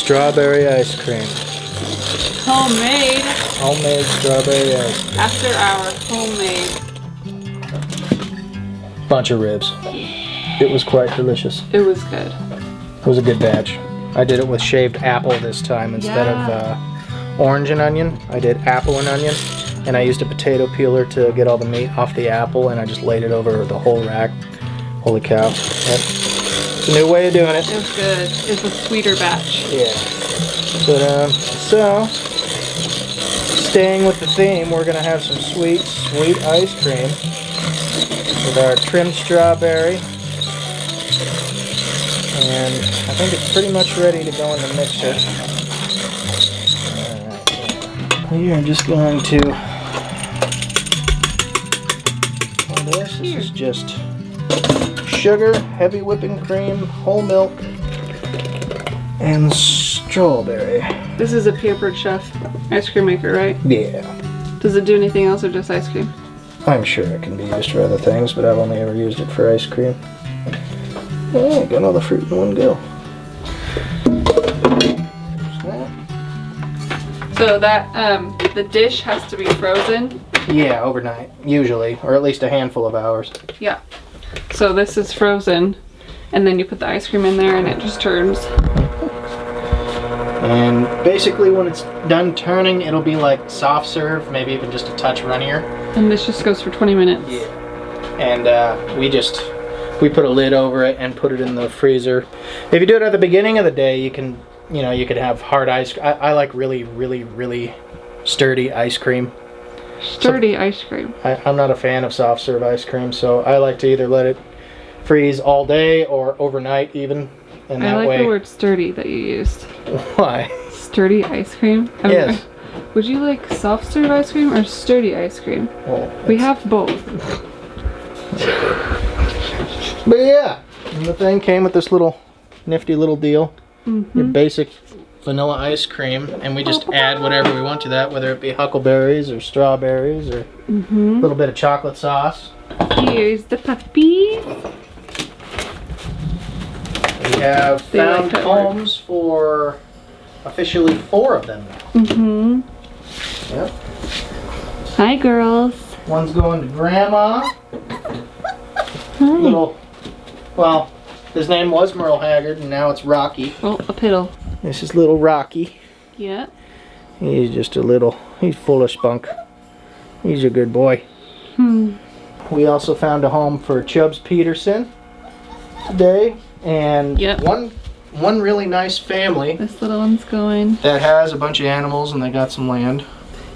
strawberry ice cream. Homemade. Homemade strawberry ice cream. After hours, homemade. Bunch of ribs. It was quite delicious. It was good. It was a good batch. I did it with shaved apple this time instead of orange and onion. I did apple and onion, and I used a potato peeler to get all the meat off the apple, and I just laid it over the whole rack. Holy cow. Yep. It's a new way of doing it. It was good. It's a sweeter batch. Yeah. But, so, staying with the theme, we're going to have some sweet ice cream with our trimmed strawberry. And I think it's pretty much ready to go in the mixer. Alright, we are just going to this. This is just sugar, heavy whipping cream, whole milk, and strawberry. This is a Pampered Chef ice cream maker, right? Yeah. Does it do anything else or just ice cream? I'm sure it can be used for other things, but I've only ever used it for ice cream. Oh, got all the fruit in one go. So that, the dish has to be frozen? Yeah, overnight, usually, or at least a handful of hours. Yeah. So this is frozen, and then you put the ice cream in there and it just turns. And basically when it's done turning, it'll be like soft serve, maybe even just a touch runnier. And this just goes for 20 minutes. Yeah. And we put a lid over it and put it in the freezer. If you do it at the beginning of the day, you can, you could have hard ice. I like really sturdy ice cream. Sturdy ice cream. I'm not a fan of soft serve ice cream, so I like to either let it freeze all day or overnight even. And that I like way, the word sturdy that you used. Why? Sturdy ice cream? Yes. Would you like soft serve ice cream or sturdy ice cream? Well, we have both. But yeah, and the thing came with this little nifty little deal. Mm-hmm. Your basic vanilla ice cream, and we just add whatever we want to that, whether it be huckleberries or strawberries or a little bit of chocolate sauce. Here's the puppy. We have found homes for officially 4 of them now. Yep. Hi, girls. One's going to Grandma. Hi. Well, his name was Merle Haggard, and now it's Rocky. Oh, a piddle. This is little Rocky. Yep. He's just he's full of spunk. He's a good boy. We also found a home for Chubbs Peterson today, and one really nice family. This little one's going. That has a bunch of animals, and they got some land.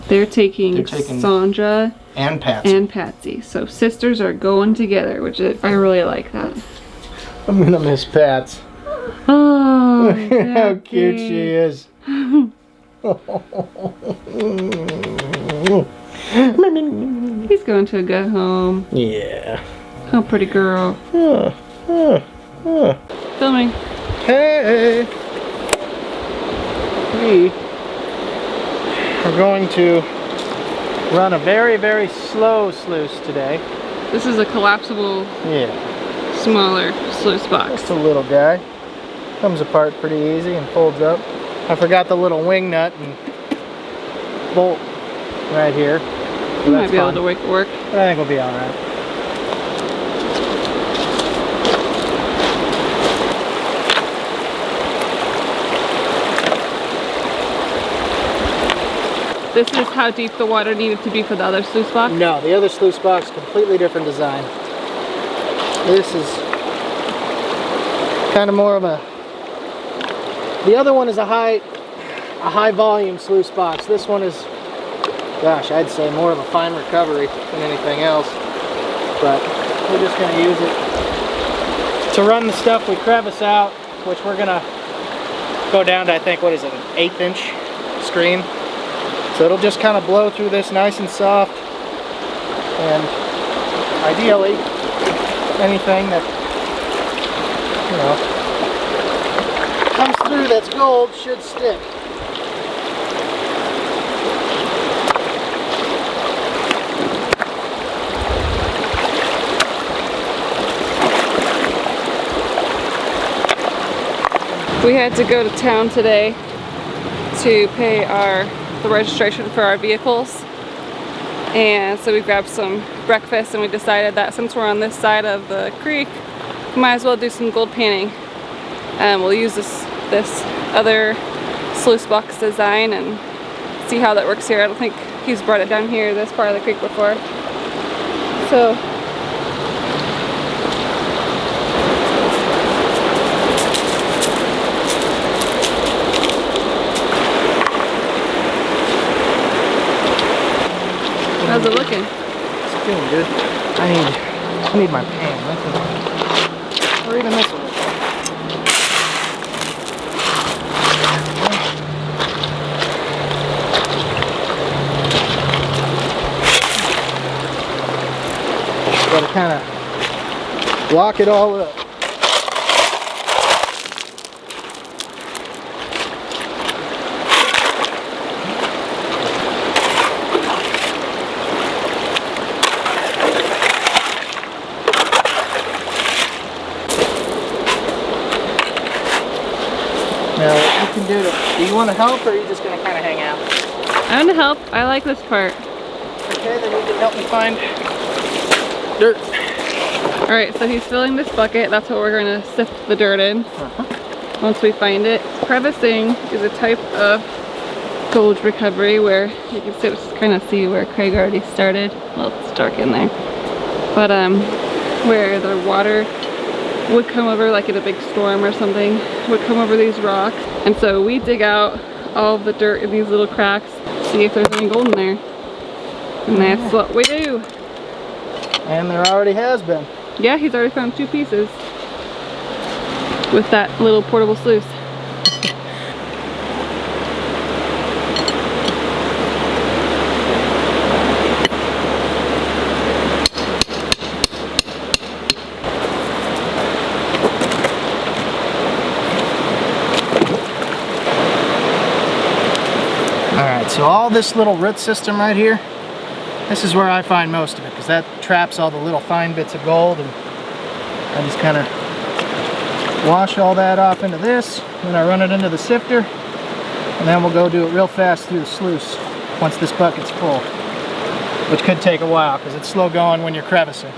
They're taking Sandra and Patsy. So sisters are going together, which I really like that. I'm gonna miss Pats. Oh, how cute she is. He's going to a good home. Yeah. Oh, pretty girl. Filming. Hey. We are going to run a very slow sluice today. This is a collapsible, smaller sluice box. Just a little guy. Comes apart pretty easy and folds up. I forgot the little wing nut and bolt right here. So you might be able to make it work. But I think we'll be alright. This is how deep the water needed to be for the other sluice box? No, the other sluice box, completely different design. This is kind of more of a... The other one is a high volume sluice box. This one is, gosh, I'd say more of a fine recovery than anything else. But we're just going to use it to run the stuff we crevice out, which we're going to go down to, I think, what is it, an 1/8 inch screen. So it'll just kind of blow through this nice and soft, and ideally anything that comes through that's gold should stick. We had to go to town today to pay the registration for our vehicles, and so we grabbed some breakfast, and we decided that since we're on this side of the creek, we might as well do some gold panning. We'll use this other sluice box design and see how that works here. I don't think he's brought it down here, this part of the creek, before. So how's it looking? It's feeling good. I need my pan. Or even this one. Got to kind of block it all up. Now, what you can do you want to help, or are you just going to kind of hang out? I'm gonna help. I like this part. Okay, then you can help me find dirt. Alright, so he's filling this bucket. That's what we're gonna sift the dirt in once we find it. Crevicing is a type of gold recovery where you can kind of see where Kraig already started. Well, it's dark in there. But where the water would come over, like in a big storm or something, would come over these rocks. And so we dig out all the dirt in these little cracks, see if there's any gold in there. And that's what we do. And there already has been. Yeah, he's already found 2 pieces with that little portable sluice. Alright, so all this little root system right here, this is where I find most of it, because that traps all the little fine bits of gold, and I just kind of wash all that off into this, then I run it into the sifter, and then we'll go do it real fast through the sluice once this bucket's full, which could take a while because it's slow going when you're crevicing.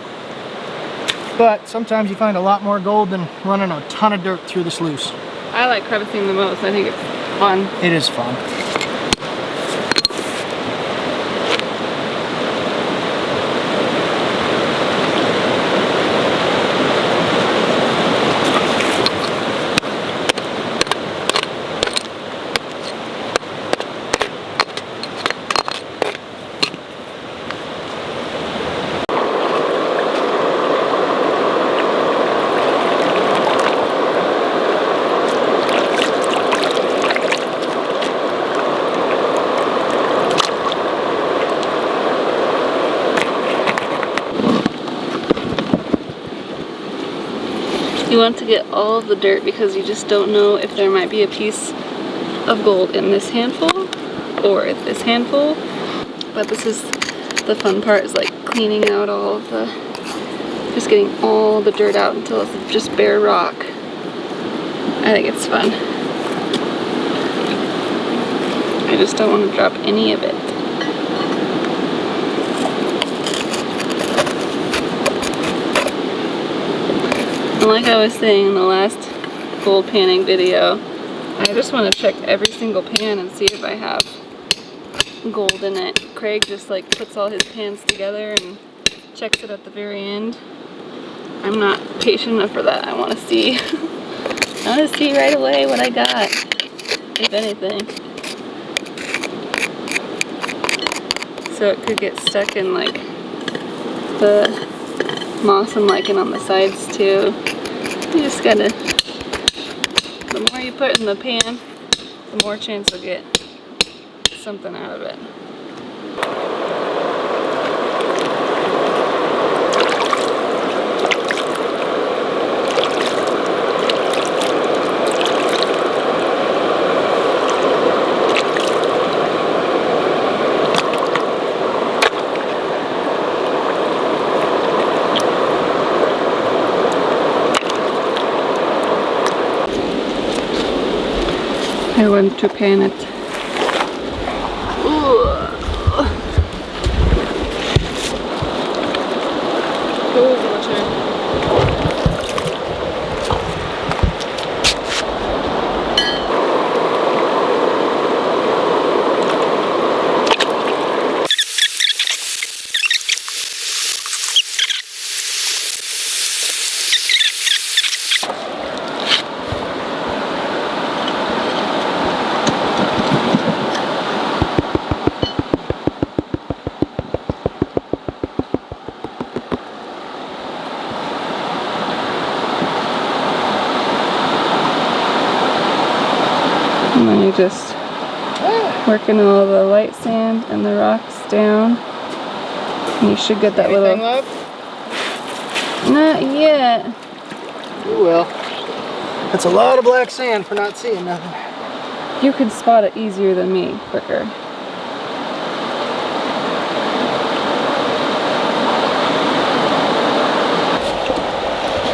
But sometimes you find a lot more gold than running a ton of dirt through the sluice. I like crevicing the most. I think it's fun. It is fun. You want to get all of the dirt because you just don't know if there might be a piece of gold in this handful or this handful. But this is the fun part, is like cleaning out all of the, just getting all the dirt out until it's just bare rock. I think it's fun. I just don't want to drop any of it. And like I was saying in the last gold panning video, I just want to check every single pan and see if I have gold in it. Kraig just like puts all his pans together and checks it at the very end. I'm not patient enough for that. I want to see. I want to see right away what I got, if anything. So it could get stuck in like the moss and lichen on the sides too. You just gotta, the more you put in the pan, the more chance you'll get something out of it. going to pan it. And then you just working all the light sand and the rocks down. And you should get that Anything little... left? Not yet. You will. That's a lot of black sand for not seeing nothing. You can spot it easier than me, quicker.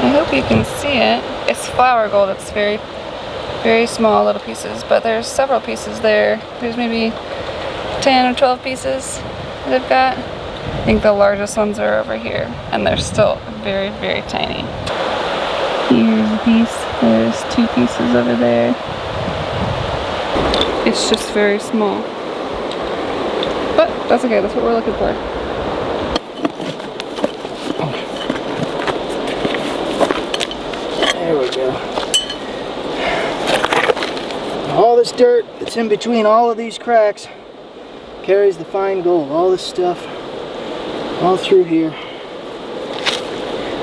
I hope you can see it. It's flower gold. It's very, very small little pieces, but there's several pieces there. There's maybe 10 or 12 pieces that I've got. I think the largest ones are over here, and they're still very, very tiny. Here's a piece. There's 2 pieces over there. It's just very small. But that's okay. That's what we're looking for. There we go. All this dirt that's in between all of these cracks carries the fine gold. All this stuff all through here.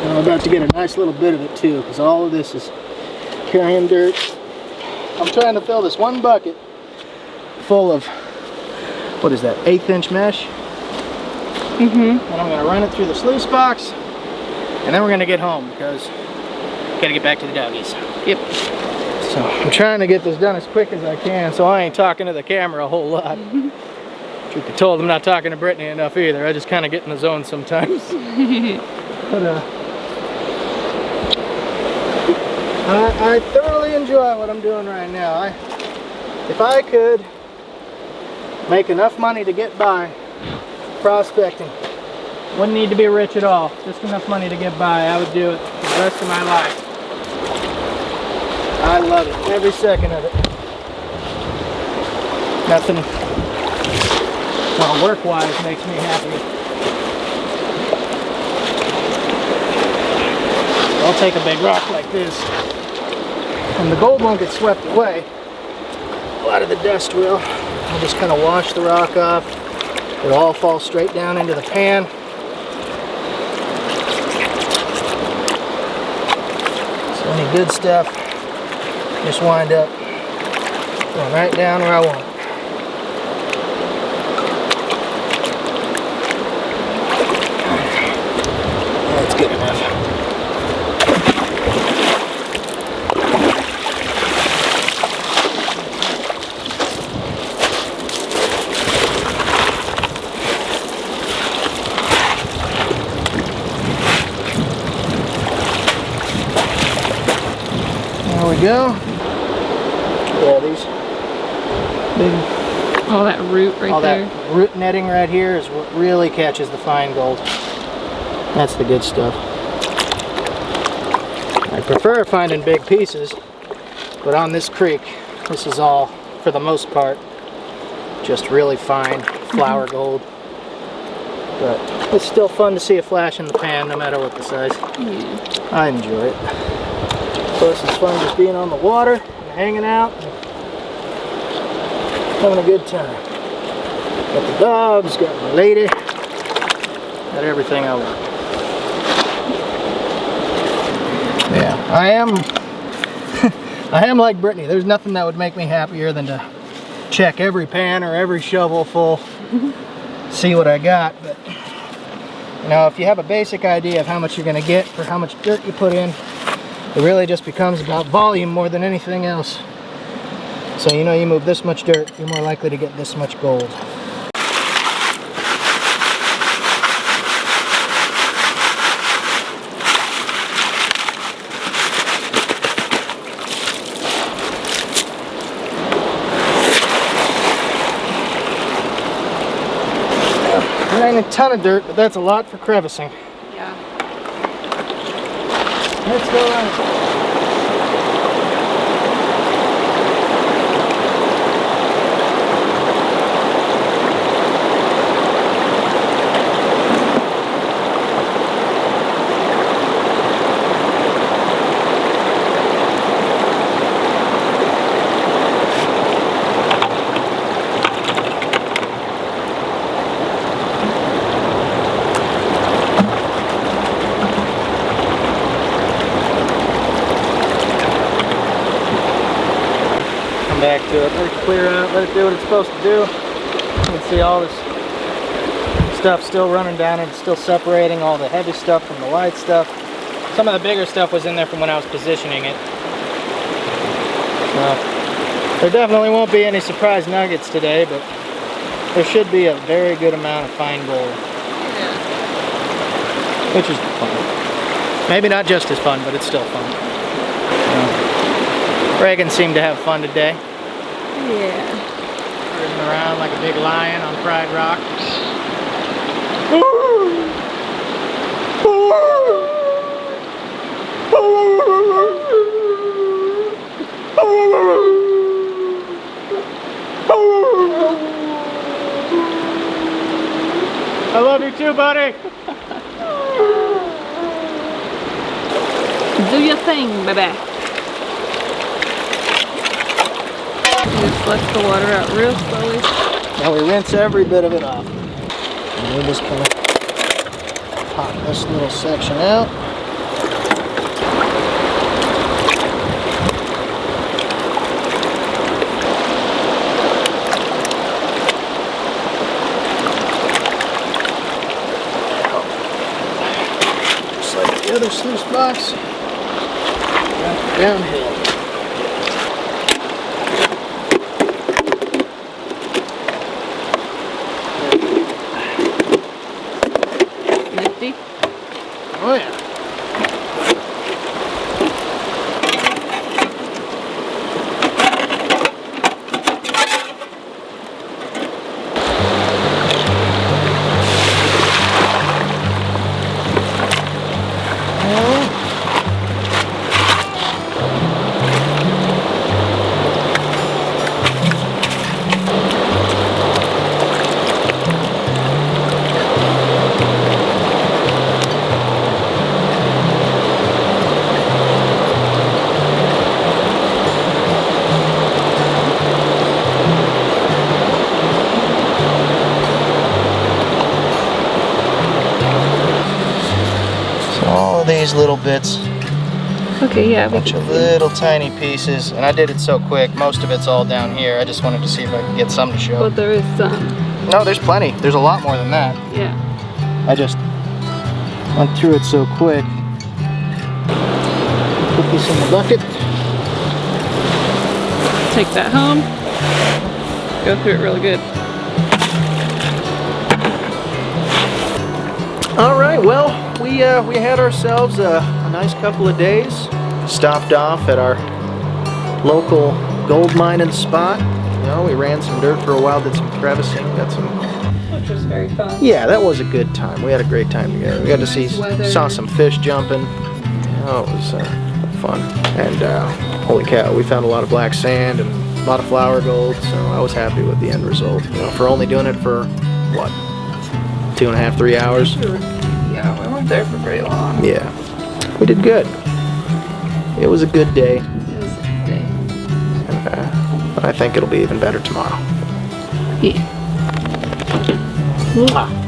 And I'm about to get a nice little bit of it too, because all of this is carrying dirt. I'm trying to fill this one bucket full of, what is that, 1/8 inch mesh? And I'm going to run it through the sluice box, and then we're going to get home because got to get back to the doggies. Yep. So I'm trying to get this done as quick as I can, so I ain't talking to the camera a whole lot. Truth be told, I'm not talking to Brittany enough either. I just kind of get in the zone sometimes. But I thoroughly enjoy what I'm doing right now. If I could make enough money to get by prospecting, wouldn't need to be rich at all, just enough money to get by, I would do it for the rest of my life. I love it, every second of it. Nothing, well, work-wise makes me happy. I'll take a big rock like this, and the gold won't get swept away. A lot of the dust will. I'll just kind of wash the rock off. It'll all fall straight down into the pan. So any good stuff just wind up going right down where I want it. That's good enough. There we go. Yeah, these big, all that root right all there. that root netting right here is what really catches the fine gold. That's the good stuff. I prefer finding big pieces, but on this creek, this is all, for the most part, just really fine flower gold. But it's still fun to see a flash in the pan, no matter what the size. Yeah. I enjoy it. Plus, it's fun just being on the water and hanging out and having a good time. Got the dogs, got my lady, got everything I want. Yeah, I am like Brittany. There's nothing that would make me happier than to check every pan or every shovel full, see what I got. But you know, if you have a basic idea of how much you're going to get for how much dirt you put in, it really just becomes about volume more than anything else. So you know, you move this much dirt, you're more likely to get this much gold. That ain't a ton of dirt, but that's a lot for crevicing. Yeah. Let's go on. Back to it, let it clear out, let it do what it's supposed to do. You can see all this stuff still running down and still separating all the heavy stuff from the light stuff. Some of the bigger stuff was in there from when I was positioning it. There definitely won't be any surprise nuggets today, but there should be a very good amount of fine gold. Yeah. Which is fun. Maybe not just as fun, but it's still fun. Reagan seemed to have fun today. Yeah. Cruising around like a big lion on Pride Rock. I love you too, buddy. Do your thing, baby. Just let the water out real slowly. Now we rinse every bit of it off. And we're just gonna pop this little section out. Just like the other sluice box. Downhill. Oh yeah. These little bits, okay, yeah, a bunch of little tiny pieces, and I did it so quick. Most of it's all down here. I just wanted to see if I could get some to show. But there is some. No, there's plenty. There's a lot more than that. Yeah. I just went through it so quick. Put this in the bucket. Take that home. Go through it really good. All right, well, we had ourselves a nice couple of days. Stopped off at our local gold mining spot. You know, we ran some dirt for a while, did some crevicing, got some. Which was very fun. Yeah, that was a good time. We had a great time together. We got to see, saw some fish jumping. Oh, it was fun. And holy cow, we found a lot of black sand and a lot of flower gold. So I was happy with the end result. You know, for only doing it for what, 2.5, 3 hours. Yeah, we weren't there for very long. Yeah, we did good. It was a good day. It was a good day. And I think it'll be even better tomorrow. Yeah. Mwah.